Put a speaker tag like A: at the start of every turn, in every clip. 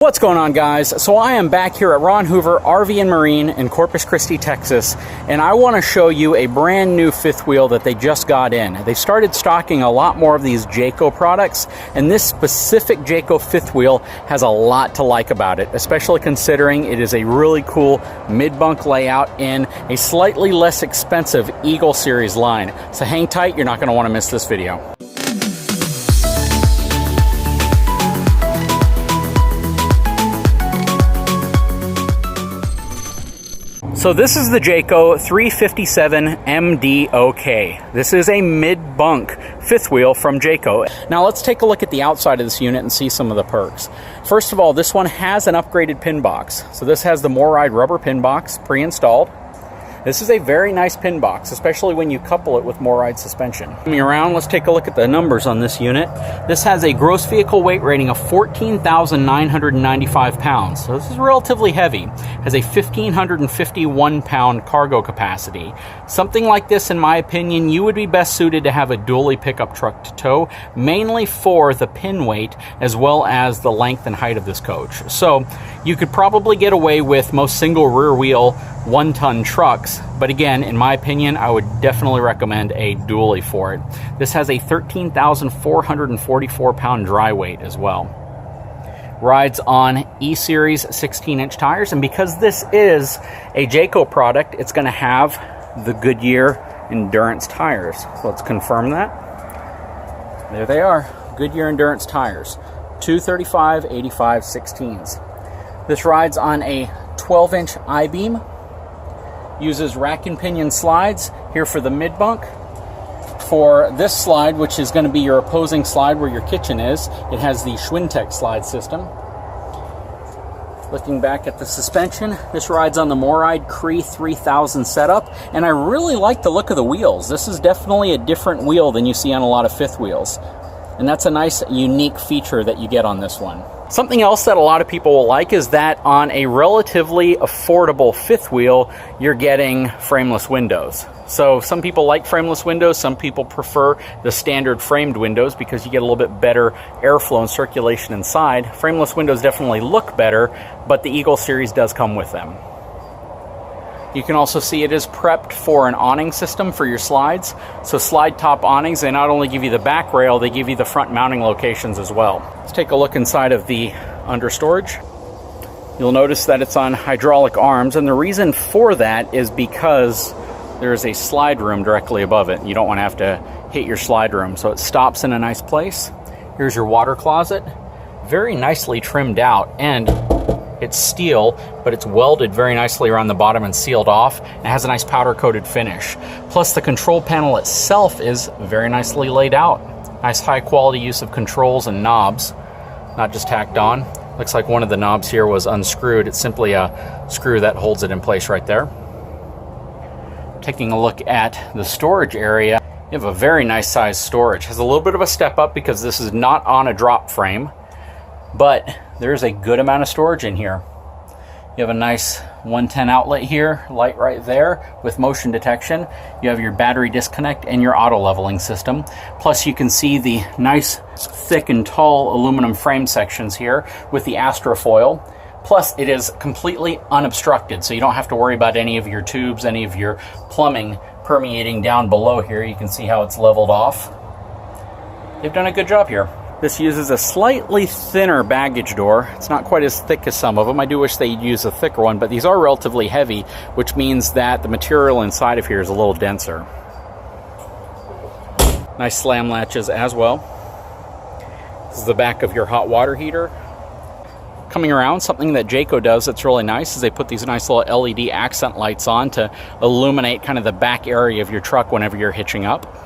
A: What's going on, guys? So I am back here at Ron Hoover RV and Marine in Corpus Christi, Texas, and I want to show you a brand new fifth wheel that they just got in. They started stocking a lot more of these Jayco products, and this specific Jayco fifth wheel has a lot to like about it, especially considering it is a really cool mid-bunk layout in a slightly less expensive Eagle Series line. So hang tight, you're not going to want to miss this video. So this is the Jayco 357 MDOK. This is a mid-bunk fifth wheel from Jayco. Now let's take a look at the outside of this unit and see some of the perks. First of all, this one has an upgraded pin box. So this has the MORryde rubber pin box pre-installed. This is a very nice pin box, especially when you couple it with MORryde suspension. Coming around, let's take a look at the numbers on this unit. This has a gross vehicle weight rating of 14,995 pounds. So this is relatively heavy. It has a 1,551 pound cargo capacity. Something like this, in my opinion, you would be best suited to have a dually pickup truck to tow, mainly for the pin weight as well as the length and height of this coach. So you could probably get away with most single rear wheel 1-ton trucks, but again, in my opinion, I would definitely recommend a dually for it. This has a 13,444 pound dry weight as well. Rides on E-Series 16-inch tires, and because this is a Jayco product, it's going to have the Goodyear Endurance tires. So let's confirm that. There they are, Goodyear Endurance tires, 235/85 16s. This rides on a 12-inch I-beam. Uses rack and pinion slides here for the mid-bunk. For this slide, which is going to be your opposing slide where your kitchen is, it has the Schwintek slide system. Looking back at the suspension, this rides on the MORryde Cree 3000 setup, and I really like the look of the wheels. This is definitely a different wheel than you see on a lot of fifth wheels, and that's a nice, unique feature that you get on this one. Something else that a lot of people will like is that on a relatively affordable fifth wheel, you're getting frameless windows. So some people like frameless windows, some people prefer the standard framed windows because you get a little bit better airflow and circulation inside. Frameless windows definitely look better, but the Eagle Series does come with them. You can also see it is prepped for an awning system for your slides. So slide top awnings, they not only give you the back rail, they give you the front mounting locations as well. Let's take a look inside of the under storage. You'll notice that it's on hydraulic arms, and the reason for that is because there is a slide room directly above it. You don't want to have to hit your slide room, so it stops in a nice place. Here's your water closet, very nicely trimmed out, and it's steel, but it's welded very nicely around the bottom and sealed off. It has a nice powder-coated finish. Plus, the control panel itself is very nicely laid out. Nice high-quality use of controls and knobs, not just tacked on. Looks like one of the knobs here was unscrewed. It's simply a screw that holds it in place right there. Taking a look at the storage area, you have a very nice size storage. Has a little bit of a step up because this is not on a drop frame, but there's a good amount of storage in here. You have a nice 110 outlet here, light right there with motion detection. You have your battery disconnect and your auto leveling system. Plus you can see the nice thick and tall aluminum frame sections here with the Astrofoil. Plus it is completely unobstructed, so you don't have to worry about any of your tubes, any of your plumbing permeating down below here. You can see how it's leveled off. They've done a good job here. This uses a slightly thinner baggage door. It's not quite as thick as some of them. I do wish they'd use a thicker one, but these are relatively heavy, which means that the material inside of here is a little denser. Nice slam latches as well. This is the back of your hot water heater. Coming around, something that Jayco does that's really nice is they put these nice little LED accent lights on to illuminate kind of the back area of your truck whenever you're hitching up.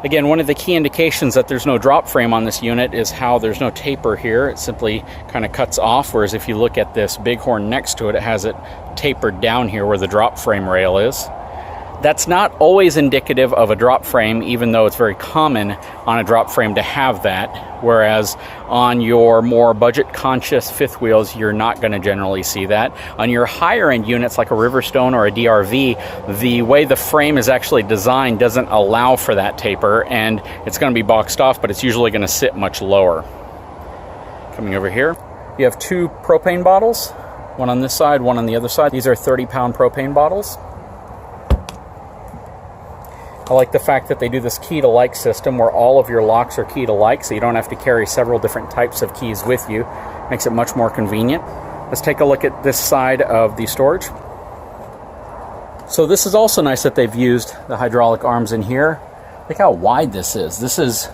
A: Again, one of the key indications that there's no drop frame on this unit is how there's no taper here. It simply kind of cuts off, whereas if you look at this bighorn next to it, it has it tapered down here where the drop frame rail is. That's not always indicative of a drop frame, even though it's very common on a drop frame to have that, whereas on your more budget-conscious fifth wheels, you're not going to generally see that. On your higher-end units like a Riverstone or a DRV, the way the frame is actually designed doesn't allow for that taper, and it's going to be boxed off, but it's usually going to sit much lower. Coming over here, you have two propane bottles, one on this side, one on the other side. These are 30-pound propane bottles. I like the fact that they do this key to like system where all of your locks are key to like, so you don't have to carry several different types of keys with you. Makes it much more convenient. Let's take a look at this side of the storage. So this is also nice that they've used the hydraulic arms in here. Look how wide this is. This is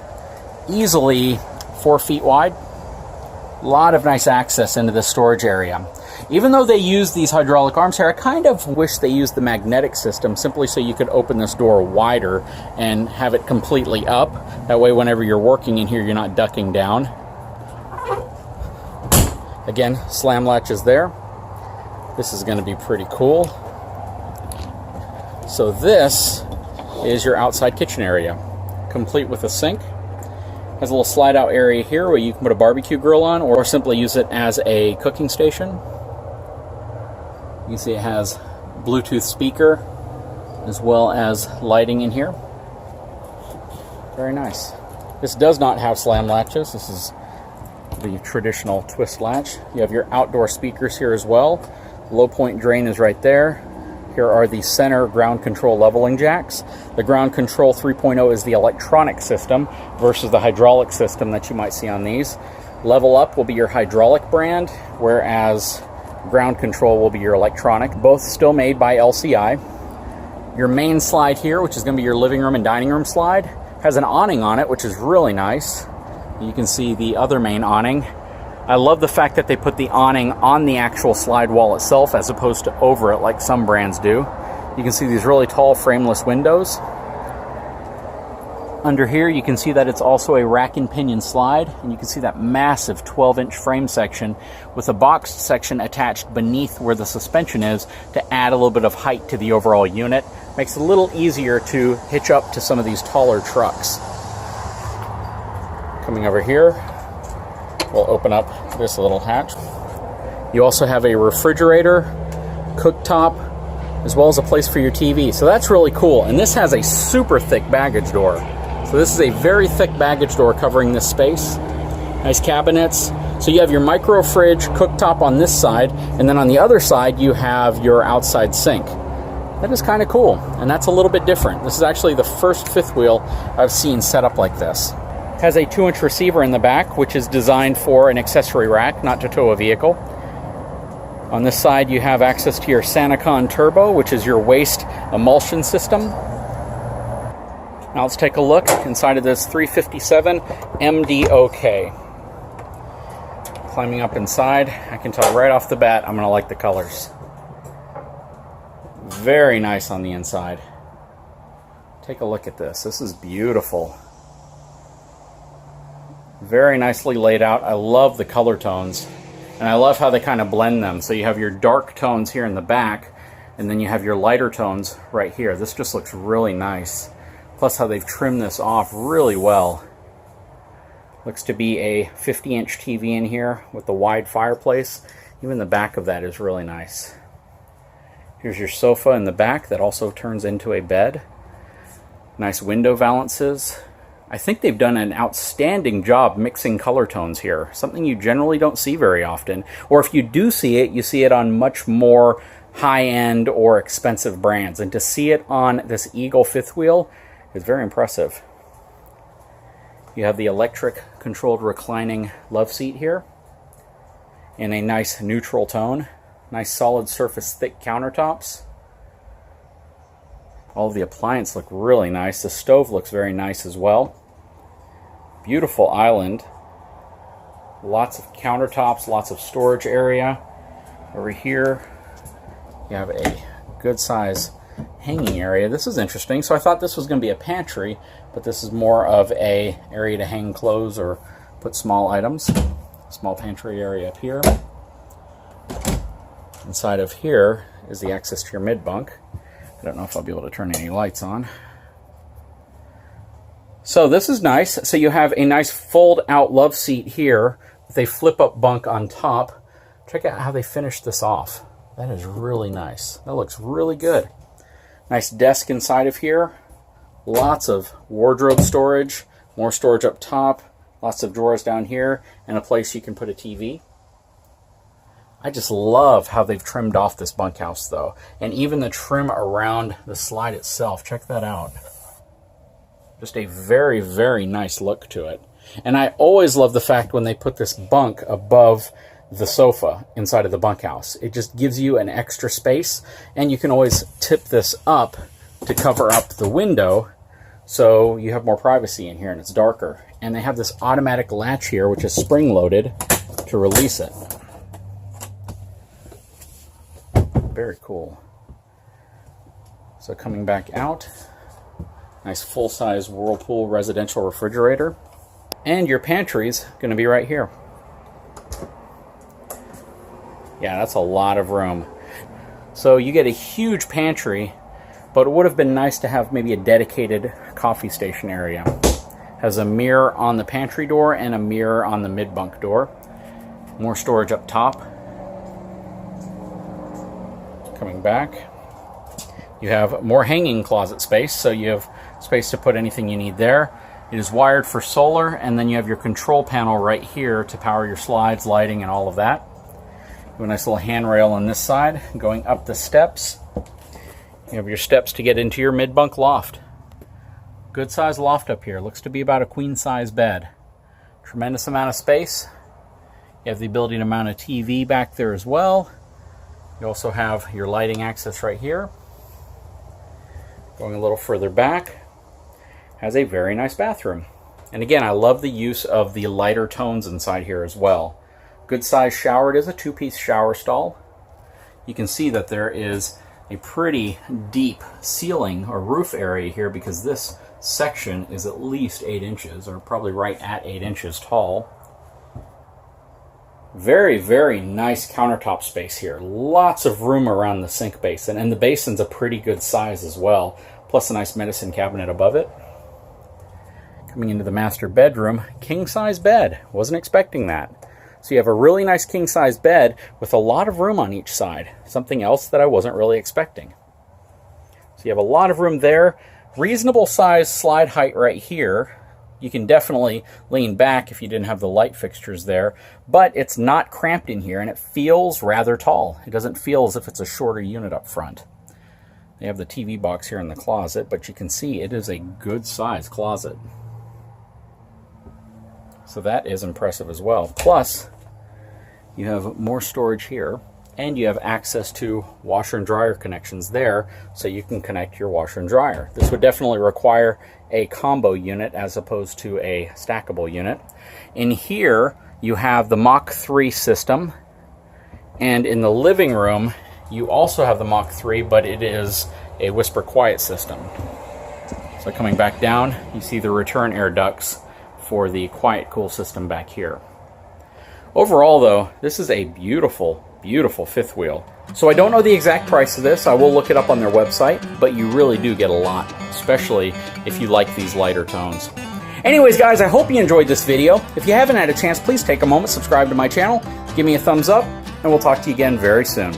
A: easily 4 feet wide. A lot of nice access into this storage area. Even though they use these hydraulic arms here, I kind of wish they used the magnetic system simply so you could open this door wider and have it completely up. That way whenever you're working in here, you're not ducking down. Again, slam latch is there. This is going to be pretty cool. So this is your outside kitchen area, complete with a sink. Has a little slide out area here where you can put a barbecue grill on or simply use it as a cooking station. You can see it has Bluetooth speaker as well as lighting in here. Very nice. This does not have slam latches. This is the traditional twist latch. You have your outdoor speakers here as well. Low point drain is right there. Here are the center ground control leveling jacks. The ground control 3.0 is the electronic system versus the hydraulic system that you might see on these. Level up will be your hydraulic brand, whereas ground control will be your electronic. Both still made by LCI. Your main slide here, which is going to be your living room and dining room slide, has an awning on it, which is really nice. You can see the other main awning. I love the fact that they put the awning on the actual slide wall itself as opposed to over it like some brands do. You can see these really tall frameless windows. Under here you can see that it's also a rack and pinion slide, and you can see that massive 12-inch frame section with a boxed section attached beneath where the suspension is to add a little bit of height to the overall unit. Makes it a little easier to hitch up to some of these taller trucks. Coming over here, we'll open up this little hatch. You also have a refrigerator, cooktop, as well as a place for your TV. So that's really cool. And this has a super thick baggage door. So this is a very thick baggage door covering this space. Nice cabinets. So you have your micro fridge, cooktop on this side, and then on the other side you have your outside sink. That is kind of cool, and that's a little bit different. This is actually the first fifth wheel I've seen set up like this. It has a 2-inch receiver in the back, which is designed for an accessory rack, not to tow a vehicle. On this side you have access to your SaniCon Turbo, which is your waste emulsion system. Now let's take a look inside of this 357 MDOK. Climbing up inside, I can tell right off the bat I'm going to like the colors. Very nice on the inside. Take a look at this. This is beautiful. Very nicely laid out. I love the color tones. And I love how they kind of blend them. So you have your dark tones here in the back, and then you have your lighter tones right here. This just looks really nice. Plus how they've trimmed this off really well. Looks to be a 50-inch TV in here with the wide fireplace. Even the back of that is really nice. Here's your sofa in the back that also turns into a bed. Nice window valances. I think they've done an outstanding job mixing color tones here. Something you generally don't see very often. Or if you do see it, you see it on much more high-end or expensive brands. And to see it on this Eagle fifth wheel is very impressive. You have the electric controlled reclining love seat here in a nice neutral tone. Nice solid surface thick countertops. All of the appliances look really nice. The stove looks very nice as well. Beautiful island. Lots of countertops, lots of storage area. Over here you have a good size hanging area. This is interesting. So I thought this was going to be a pantry, but this is more of a area to hang clothes or put small items. Small pantry area up here. Inside of here is the access to your mid bunk. I don't know if I'll be able to turn any lights on. So this is nice. So you have a nice fold-out love seat here with a flip-up bunk on top. Check out how they finished this off. That is really nice. That looks really good. Nice desk inside of here. Lots of wardrobe storage. More storage up top. Lots of drawers down here. And a place you can put a TV. I just love how they've trimmed off this bunkhouse, though. And even the trim around the slide itself. Check that out. Just a very, very nice look to it. And I always love the fact when they put this bunk above the sofa inside of the bunkhouse. It just gives you an extra space, and you can always tip this up to cover up the window so you have more privacy in here and it's darker. And they have this automatic latch here, which is spring-loaded to release it. Very cool. So coming back out, nice full-size Whirlpool residential refrigerator. And your pantry's going to be right here. Yeah, that's a lot of room. So you get a huge pantry, but it would have been nice to have maybe a dedicated coffee station area. Has a mirror on the pantry door and a mirror on the mid-bunk door. More storage up top. Coming back, you have more hanging closet space, so you have space to put anything you need there. It is wired for solar, and then you have your control panel right here to power your slides, lighting, and all of that. You have a nice little handrail on this side. Going up the steps, you have your steps to get into your mid-bunk loft. Good size loft up here. Looks to be about a queen-size bed. Tremendous amount of space. You have the ability to mount a TV back there as well. You also have your lighting access right here. Going a little further back, has a very nice bathroom. And again, I love the use of the lighter tones inside here as well. Good size shower. It is a two-piece shower stall. You can see that there is a pretty deep ceiling or roof area here because this section is at least 8 inches, or probably right at 8 inches tall. Very, very nice countertop space here. Lots of room around the sink basin, and the basin's a pretty good size as well, plus a nice medicine cabinet above it. Coming into the master bedroom, king-size bed. Wasn't expecting that. So you have a really nice king-size bed with a lot of room on each side. Something else that I wasn't really expecting. So you have a lot of room there. Reasonable size slide height right here. You can definitely lean back if you didn't have the light fixtures there, but it's not cramped in here, and it feels rather tall. It doesn't feel as if it's a shorter unit up front. They have the TV box here in the closet, but you can see it is a good size closet. So that is impressive as well. Plus, you have more storage here, and you have access to washer and dryer connections there, so you can connect your washer and dryer. This would definitely require a combo unit as opposed to a stackable unit. In here, you have the Mach 3 system, and in the living room, you also have the Mach 3, but it is a whisper quiet system. So coming back down, you see the return air ducts for the quiet cool system back here. Overall, though, this is a beautiful, beautiful fifth wheel. So I don't know the exact price of this. I will look it up on their website, but you really do get a lot, especially if you like these lighter tones. Anyways, guys, I hope you enjoyed this video. If you haven't had a chance, please take a moment, subscribe to my channel, give me a thumbs up, and we'll talk to you again very soon.